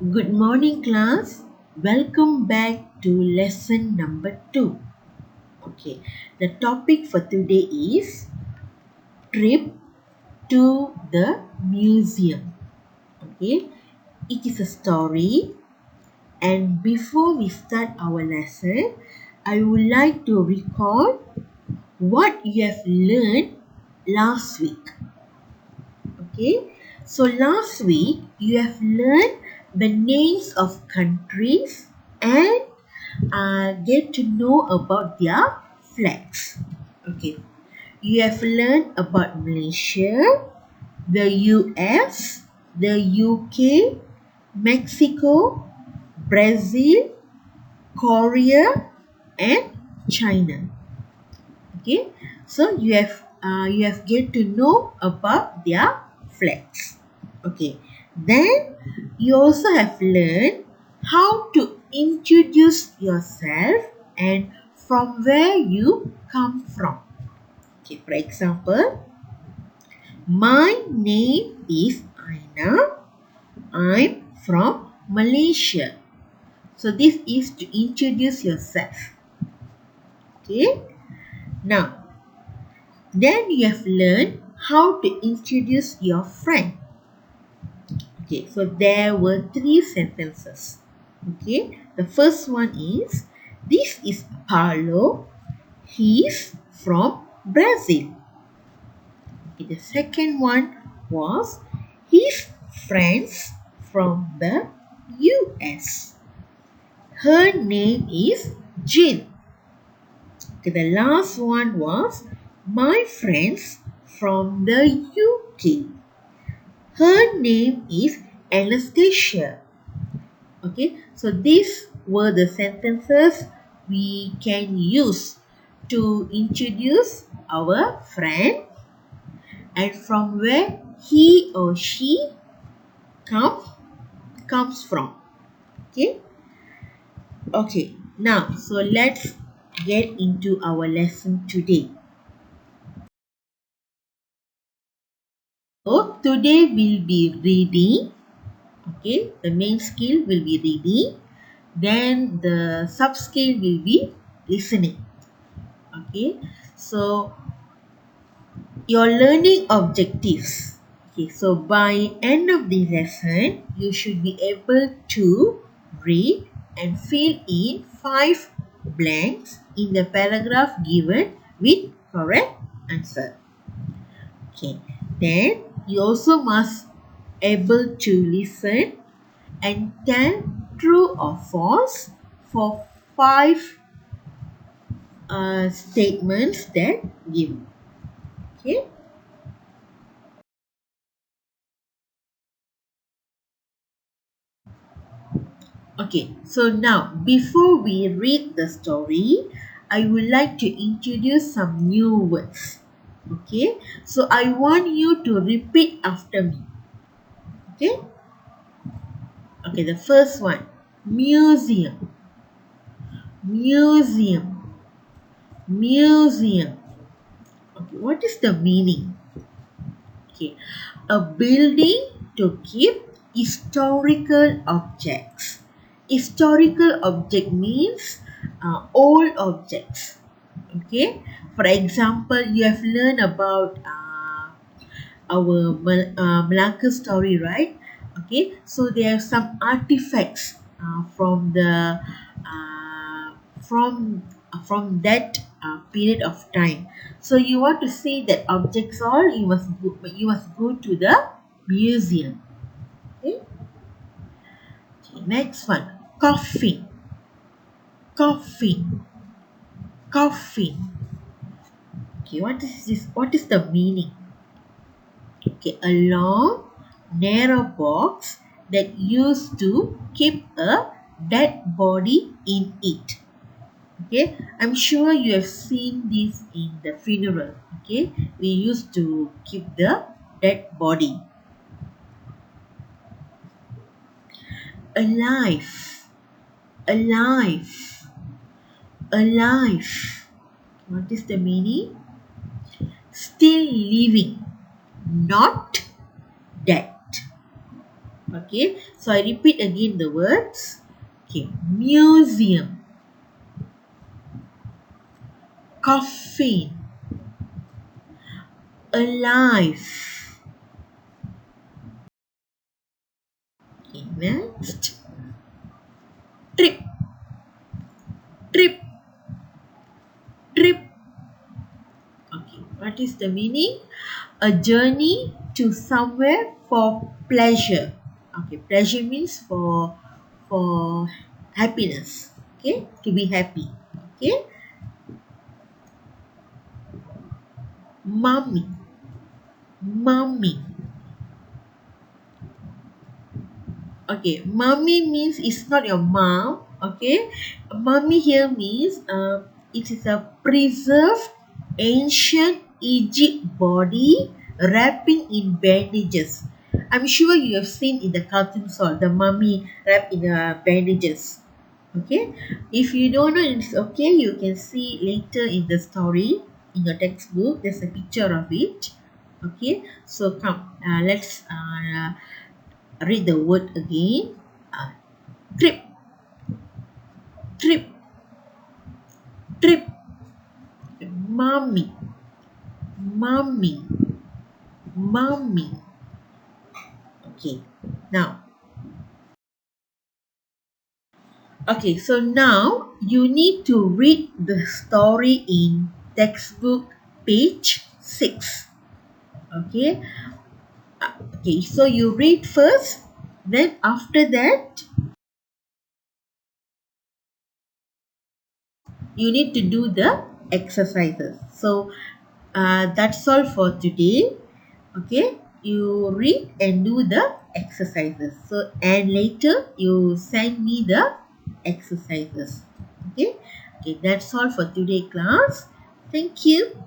Good morning, class. Welcome back to lesson number 2. Okay, the topic for today is trip to the museum. Okay, it is a story, and before we start our lesson, I would like to recall what you have learned last week. Okay, so last week you have learned the names of countries and get to know about their flags. Okay, you have learned about Malaysia, the US, the UK, Mexico, Brazil, Korea, and China. Okay, so you have get to know about their flags. Okay, then you also have learned how to introduce yourself and from where you come from. Okay, for example, my name is Aina. I'm from Malaysia. So this is to introduce yourself. Okay, now then you have learned how to introduce your friend. Okay, so there were 3 sentences. Okay, the first one is, this is Paulo. He's from Brazil. Okay, the second one was, his friends from the US. Her name is Jill. Okay, the last one was, my friends from the UK. Her name is Anastasia. Okay, so these were the sentences we can use to introduce our friend and from where he or she come, comes from. Okay, okay, now so let's get into our lesson today. So today we'll be reading. Okay, the main skill will be reading, then the sub skill will be listening. Okay, so your learning objectives. Okay, so by end of the lesson you should be able to read and fill in 5 blanks in the paragraph given with correct answer. Okay, then you also must able to listen and tell true or false for 5 statements that give. Okay. Okay. So now, before we read the story, I would like to introduce some new words. Okay. So I want you to repeat after me. Okay. Okay. The first one, museum, museum, museum. Okay. What is the meaning? Okay, a building to keep historical objects. Historical object means old objects. Okay, for example, you have learned about our Malacca story, right? Okay, so there are some artifacts from that period of time. So you want to see that objects all, you must go to the museum. Okay, okay, next one, coffin, coffin, coffin. Okay, what is this? What is the meaning? Okay, a long, narrow box that used to keep a dead body in it. Okay, I'm sure you have seen this in the funeral. Okay, we used to keep the dead body. Alive, alive, alive. What is the meaning? Still living, not dead. Okay, so I repeat again the words. Okay, museum, coffin, alive. Okay, next, trip, trip, trip. Okay, what is the meaning? A journey to somewhere for pleasure. Okay, pleasure means for happiness. Okay, to be happy. Okay, mummy, mummy. Okay, mummy means it's not your mom. Okay, mummy here means it is a preserved ancient Egypt body wrapping in bandages. I'm sure you have seen in the cartoons all the mummy wrapped in bandages. Okay, if you don't know, it's okay. You can see later in the story in your textbook. There's a picture of it. Okay, so come, let's read the word again. Uh, trip, trip, trip. Mommy, mommy, mommy. Okay, now, so now you need to read the story in textbook page 6. Okay, so you read first, then after that, you need to do the exercises. So that's all for today. Okay, you read and do the exercises. So and later you send me the exercises. Okay, that's all for today class. Thank you.